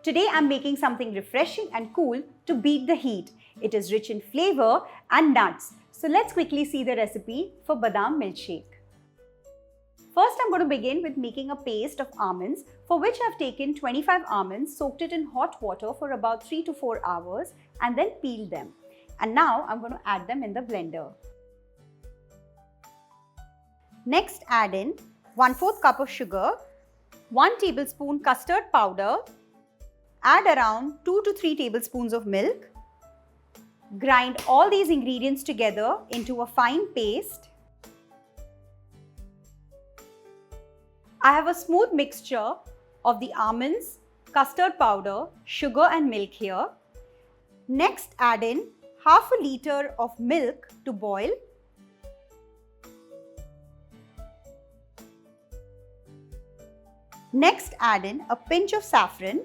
Today I'm making something refreshing and cool to beat the heat. It is rich in flavor and nuts. So let's quickly see the recipe for badam milkshake. First, I'm going to begin with making a paste of almonds, for which I've taken 25 almonds, soaked it in hot water for about 3 to 4 hours and then peeled them. And now I'm going to add them in the blender. Next, add in 1/4 cup of sugar, 1 tablespoon custard powder, add around 2 to 3 tablespoons of milk. Grind all these ingredients together into a fine paste. I have a smooth mixture of the almonds, custard powder, sugar and milk here. Next, add in half a liter of milk to boil. Next, add in a pinch of saffron.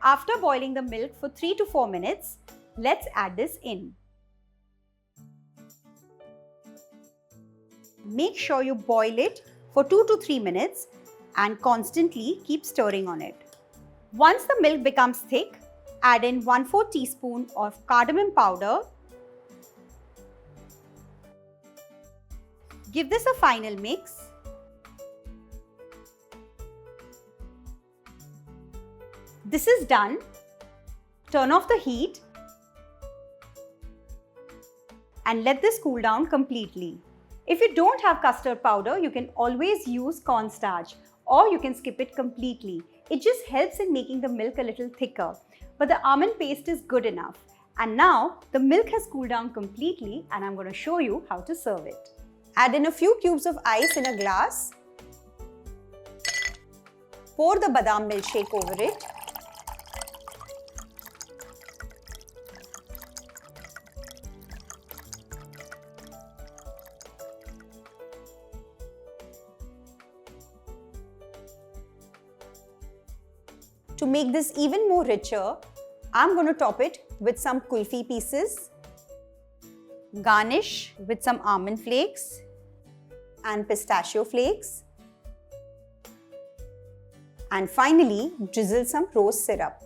After boiling the milk for 3 to 4 minutes, let's add this in. Make sure you boil it for 2 to 3 minutes and constantly keep stirring on it. Once the milk becomes thick, add in 1/4 teaspoon of cardamom powder. Give this a final mix. This is done. Turn off the heat and let this cool down completely. If you don't have custard powder, you can always use cornstarch, or you can skip it completely. It just helps in making the milk a little thicker. But the almond paste is good enough. And now the milk has cooled down completely and I'm going to show you how to serve it. Add in a few cubes of ice in a glass. Pour the badam milkshake over it. To make this even more richer, I'm going to top it with some kulfi pieces, garnish with some almond flakes and pistachio flakes, and finally drizzle some rose syrup.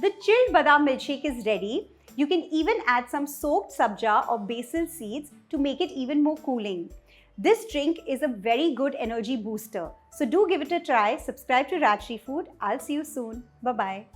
The chilled badam milkshake is ready. You can even add some soaked sabja or basil seeds to make it even more cooling. This drink is a very good energy booster. So do give it a try. Subscribe to Rajshri Food. I'll see you soon. Bye-bye.